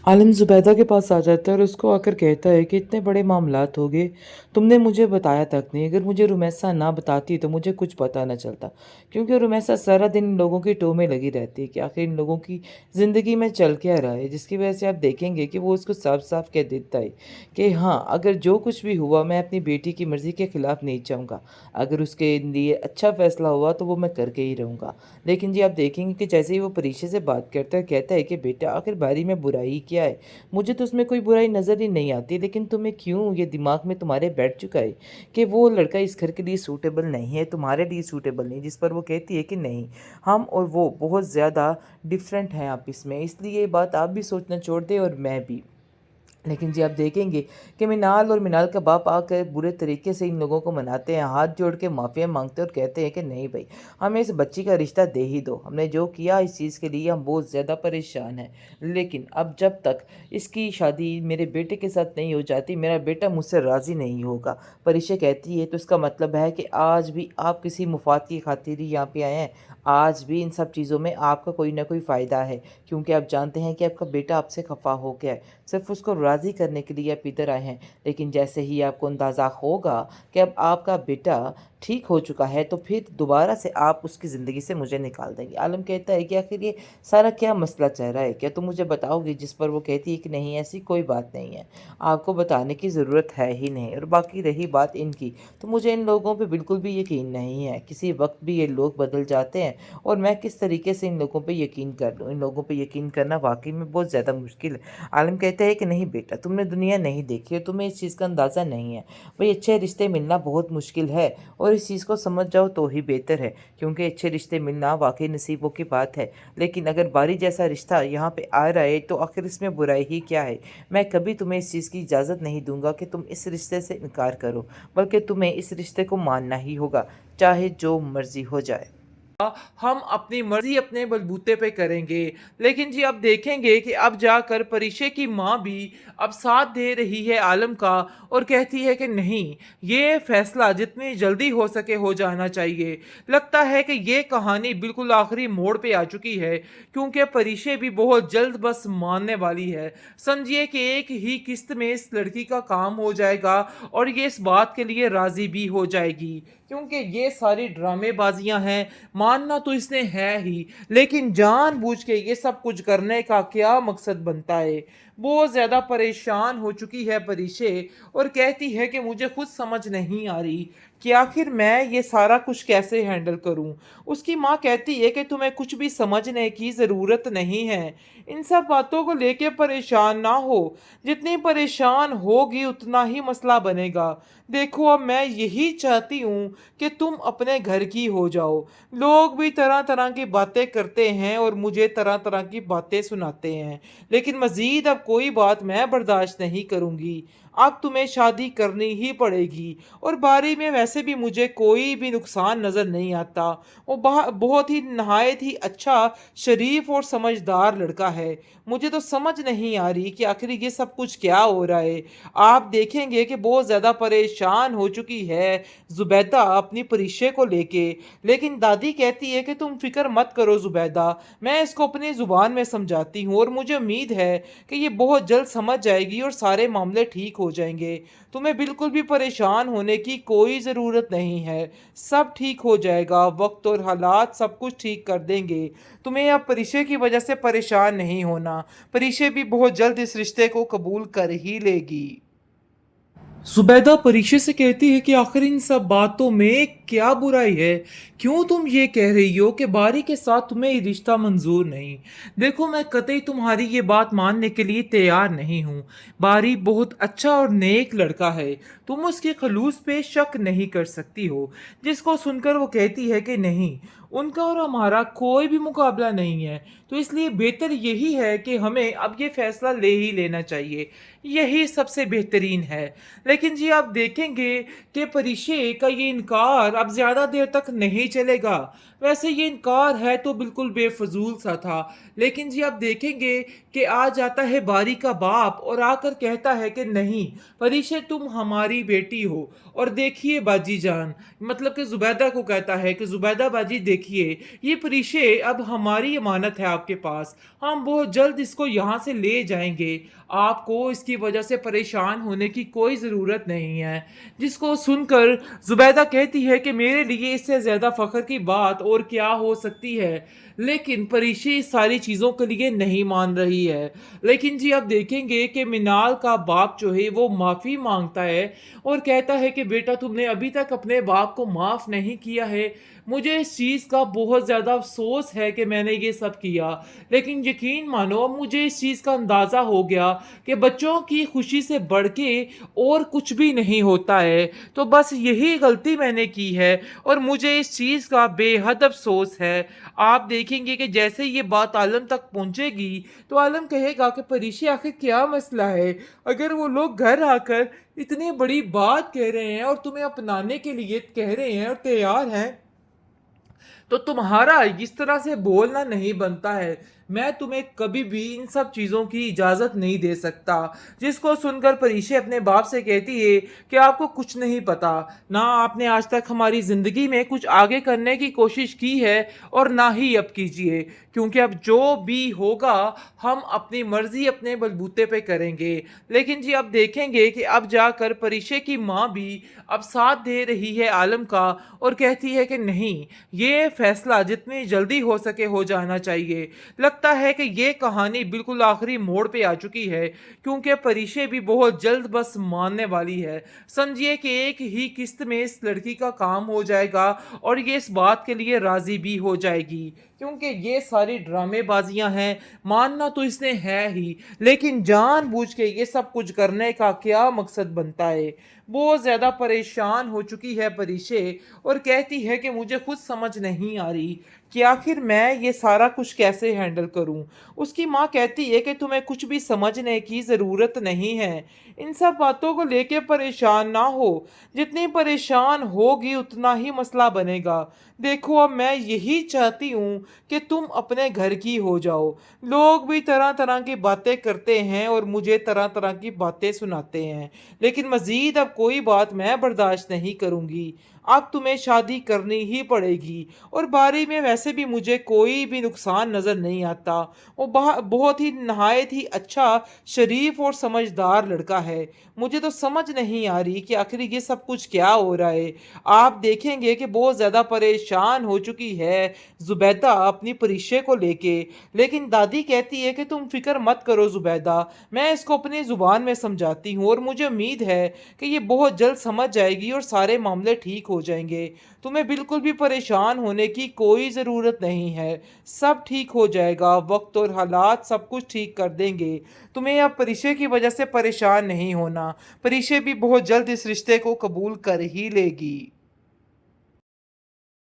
आलिम ज़ुबैदा के पास आ जाता है और उसको आकर कहता है कि इतने बड़े मामलात हो गए, तुमने मुझे बताया तक नहीं। अगर मुझे रुमैसा ना बताती तो मुझे कुछ पता ना चलता, क्योंकि रुमैसा सारा दिन इन लोगों की टो में लगी रहती है कि आखिर इन लोगों की ज़िंदगी में चल क्या रहा है, जिसकी वजह से आप देखेंगे कि वो उसको साफ साफ कह देता है कि हाँ, अगर जो कुछ भी हुआ मैं अपनी बेटी की मर्ज़ी के ख़िलाफ़ नहीं चाहूँगा। अगर उसके लिए अच्छा फ़ैसला हुआ तो वो मैं करके ही रहूँगा। लेकिन जी आप देखेंगे कि जैसे ही वो परीक्षा से बात करता है, कहता है कि बेटा आखिर बारी में बुराई क्या है? मुझे तो उसमें कोई बुराई नज़र ही नहीं आती, लेकिन तुम्हें क्यों ये दिमाग में तुम्हारे बैठ चुका है कि वो लड़का इस घर के लिए सूटेबल नहीं है, तुम्हारे लिए सूटेबल नहीं, जिस पर वो कहती है कि नहीं, हम और वो बहुत ज़्यादा डिफरेंट हैं आपस में, इसलिए ये बात आप भी सोचना छोड़ दें और मैं भी। लेकिन जी आप देखेंगे कि मिनाल और मिनाल का बाप आकर बुरे तरीके से इन लोगों को मनाते हैं, हाथ जोड़ के माफ़िया मांगते हैं और कहते हैं कि नहीं भाई, हमें इस बच्ची का रिश्ता दे ही दो। हमने जो किया इस चीज़ के लिए हम बहुत ज़्यादा परेशान हैं, लेकिन अब जब तक इसकी शादी मेरे बेटे के साथ नहीं हो जाती, मेरा बेटा मुझसे राज़ी नहीं होगा। परिशा कहती है तो इसका मतलब है कि आज भी आप किसी मुफाद की खातिर ही यहाँ पे आए हैं। आज भी इन सब चीज़ों में आपका कोई ना कोई फ़ायदा है, क्योंकि आप जानते हैं कि आपका बेटा आपसे खफा हो गया है। सिर्फ़ उसको राज़ी करने के लिए आप इधर आए हैं। लेकिन जैसे ही आपको अंदाज़ा होगा कि अब आपका बेटा ठीक हो चुका है, तो फिर दोबारा से आप उसकी ज़िंदगी से मुझे निकाल देंगे। आलम कहता है कि आखिर ये सारा क्या मसला चल रहा है? क्या तुम मुझे बताओगी? जिस पर वो कहती है कि नहीं, ऐसी कोई बात नहीं है। आपको बताने की ज़रूरत है ही नहीं। और बाकी रही बात इनकी, तो मुझे इन लोगों पे बिल्कुल भी यकीन नहीं है। किसी वक़्त भी ये लोग बदल जाते हैं और मैं किस तरीके से इन लोगों पे यकीन कर लूँ? इन लोगों पे यकीन करना वाक़ई में बहुत ज़्यादा मुश्किल है। आलम कहता है कि नहीं बेटा, तुमने दुनिया नहीं देखी है, तुम्हें इस चीज़ का अंदाज़ा नहीं है। भई अच्छे रिश्ते मिलना बहुत मुश्किल है और इस चीज़ को समझ जाओ तो ही बेहतर है, क्योंकि अच्छे रिश्ते मिलना वाक़ई नसीबों की बात है। लेकिन अगर बारी जैसा रिश्ता यहाँ पे आ रहा है तो आखिर इसमें बुराई ही क्या है? मैं कभी तुम्हें इस चीज़ की इजाज़त नहीं दूँगा कि तुम इस रिश्ते से इनकार करो, बल्कि तुम्हें इस रिश्ते को मानना ही होगा, चाहे जो मर्ज़ी हो जाए। हम अपनी मर्जी अपने बलबूते पे करेंगे। लेकिन जी अब देखेंगे कि अब जाकर परिशे की माँ भी अब साथ दे रही है आलम का और कहती है कि नहीं, ये फैसला जितनी जल्दी हो सके हो जाना चाहिए। लगता है कि ये कहानी बिल्कुल आखिरी मोड़ पे आ चुकी है, क्योंकि परिशे भी बहुत जल्द बस मानने वाली है। समझिए कि एक ही किस्त में इस लड़की का काम हो जाएगा और ये इस बात के लिए राजी भी हो जाएगी, क्योंकि ये सारी ड्रामेबाजियां हैं। मानना तो इसने है ही, लेकिन जानबूझ के ये सब कुछ करने का क्या मकसद बनता है? बहुत ज़्यादा परेशान हो चुकी है परिशे और कहती है कि मुझे खुद समझ नहीं आ रही कि आखिर मैं ये सारा कुछ कैसे हैंडल करूं। उसकी माँ कहती है कि तुम्हें कुछ भी समझने की ज़रूरत नहीं है। इन सब बातों को लेके परेशान ना हो। जितनी परेशान होगी उतना ही मसला बनेगा। देखो अब मैं यही चाहती हूँ कि तुम अपने घर की हो जाओ। लोग भी तरह तरह की बातें करते हैं और मुझे तरह तरह की बातें सुनाते हैं, लेकिन मज़ीद अब कोई बात मैं बर्दाश्त नहीं करूँगी। अब तुम्हें शादी करनी ही पड़ेगी। और बारी में वैसे भी मुझे कोई भी नुकसान नज़र नहीं आता। वो बहुत ही नहायत ही अच्छा, शरीफ और समझदार लड़का है। मुझे तो समझ नहीं आ रही कि आखिर ये सब कुछ क्या हो रहा है। आप देखेंगे कि बहुत ज़्यादा परेशान हो चुकी है ज़ुबैदा अपनी परिशे को लेके। लेकिन दादी कहती है कि तुम फिक्र मत करो ज़ुबैदा, मैं इसको अपनी ज़ुबान में समझाती हूँ और मुझे उम्मीद है कि ये बहुत जल्द समझ जाएगी और सारे मामले ठीक हो जाएंगे। तुम्हें बिल्कुल भी परेशान होने की कोई ज़रूरत नहीं है। सब ठीक हो जाएगा, वक्त और हालात सब कुछ ठीक कर देंगे। तुम्हें अब परिशे की वजह से परेशान नहीं होना। परिशे भी बहुत जल्द इस रिश्ते को कबूल कर ही लेगी। ज़ुबैदा परीक्षा से कहती है कि आखिर इन सब बातों में क्या बुराई है? क्यों तुम ये कह रही हो कि बारी के साथ तुम्हें ये रिश्ता मंजूर नहीं? देखो मैं कतई तुम्हारी ये बात मानने के लिए तैयार नहीं हूँ। बारी बहुत अच्छा और नेक लड़का है, तुम उसके खलूस पे शक नहीं कर सकती हो। जिसको सुनकर वो कहती है कि नहीं, उनका और हमारा कोई भी मुकाबला नहीं है, तो इसलिए बेहतर यही है कि हमें अब ये फैसला ले ही लेना चाहिए। यही सबसे बेहतरीन है। लेकिन जी आप देखेंगे कि परिशे का ये इनकार अब ज़्यादा देर तक नहीं चलेगा। वैसे ये इनकार है तो बिल्कुल बेफजूल सा था, लेकिन जी आप देखेंगे कि आ जाता है बारी का बाप और आकर कहता है कि नहीं, परिशे तुम हमारी बेटी हो। और देखिए बाजी जान, मतलब कि ज़ुबैदा को कहता है कि ज़ुबैदा बाजी देखिए, ये परिशे अब हमारी अमानत है आपके पास। हम बहुत जल्द इसको यहाँ से ले जाएँगे। आपको इसकी वजह से परेशान होने की कोई ज़रूरत नहीं है। जिसको सुनकर ज़ुबैदा कहती है कि मेरे लिए इससे ज़्यादा फ़ख्र की बात और क्या हो सकती है। लेकिन परिशे इस सारी चीज़ों के लिए नहीं मान रही है। लेकिन जी, आप देखेंगे कि मिनाल का बाप जो है वो माफ़ी माँगता है और कहता है कि बेटा, तुमने अभी तक अपने बाप को माफ़ नहीं किया है। मुझे इस चीज़ का बहुत ज़्यादा अफ़सोस है कि मैंने ये सब किया। लेकिन यकीन मानो, अब मुझे इस चीज़ का अंदाज़ा हो गया कि बच्चों की खुशी से बढ़ के और कुछ भी नहीं होता है। तो बस यही गलती मैंने की है और मुझे इस चीज़ का बेहद अफ़सोस है। आप देखेंगे कि जैसे ये बात आलम तक पहुँचेगी, तो आलम कहेगा कि परिशे, आखिर क्या मसला है? अगर वो लोग घर आकर इतनी बड़ी बात कह रहे हैं और तुम्हें अपनाने के लिए कह रहे हैं और तैयार हैं, तो तुम्हारा इस तरह से बोलना नहीं बनता है। मैं तुम्हें कभी भी इन सब चीज़ों की इजाज़त नहीं दे सकता। जिसको सुनकर परिशे अपने बाप से कहती है कि आपको कुछ नहीं पता। ना आपने आज तक हमारी ज़िंदगी में कुछ आगे करने की कोशिश की है और ना ही अब कीजिए। क्योंकि अब जो भी होगा, हम अपनी मर्ज़ी अपने बलबूते पे करेंगे। लेकिन जी, अब देखेंगे कि अब जाकर परिशे की माँ भी अब साथ दे रही है आलम का और कहती है कि नहीं, ये फैसला जितनी जल्दी हो सके हो जाना चाहिए। लगता है कि ये कहानी बिल्कुल आखिरी मोड़ पे आ चुकी है, क्योंकि परिशे भी बहुत जल्द बस मानने वाली है। समझिए कि एक ही किस्त में इस लड़की का काम हो जाएगा और ये इस बात के लिए राज़ी भी हो जाएगी, क्योंकि ये सारी ड्रामेबाजियां हैं। मानना तो इसने है ही, लेकिन जानबूझ के ये सब कुछ करने का क्या मकसद बनता है? बहुत ज़्यादा परेशान हो चुकी है परिशे और कहती है कि मुझे खुद समझ नहीं आ रही कि आखिर मैं ये सारा कुछ कैसे हैंडल करूं। उसकी माँ कहती है कि तुम्हें कुछ भी समझने की ज़रूरत नहीं है। इन सब बातों को लेके परेशान ना हो। जितनी परेशान होगी उतना ही मसला बनेगा। देखो, अब मैं यही चाहती हूँ कि तुम अपने घर की हो जाओ। लोग भी तरह तरह की बातें करते हैं और मुझे तरह तरह की बातें सुनाते हैं, लेकिन मज़ीद अब कोई बात मैं बर्दाश्त नहीं करूँगी। अब तुम्हें शादी करनी ही पड़ेगी और बारी में वैसे भी मुझे कोई भी नुकसान नज़र नहीं आता। वो बहुत ही नहायत ही अच्छा, शरीफ और समझदार लड़का है। मुझे तो समझ नहीं आ रही कि आखिर ये सब कुछ क्या हो रहा है। आप देखेंगे कि बहुत ज़्यादा परेशान हो चुकी है ज़ुबैदा अपनी परिशे को लेके। लेकिन दादी कहती है कि तुम फ़िक्र मत करो ज़ुबैदा, मैं इसको अपनी ज़ुबान में समझाती हूँ और मुझे उम्मीद है कि ये बहुत जल्द समझ जाएगी और सारे मामले ठीक हो जाएंगे। तुम्हें बिल्कुल भी परेशान होने की कोई ज़रूरत नहीं है। सब ठीक हो जाएगा, वक्त और हालात सब कुछ ठीक कर देंगे। तुम्हें अब परिशे की वजह से परेशान नहीं होना। परिशे भी बहुत जल्द इस रिश्ते को कबूल कर ही लेगी।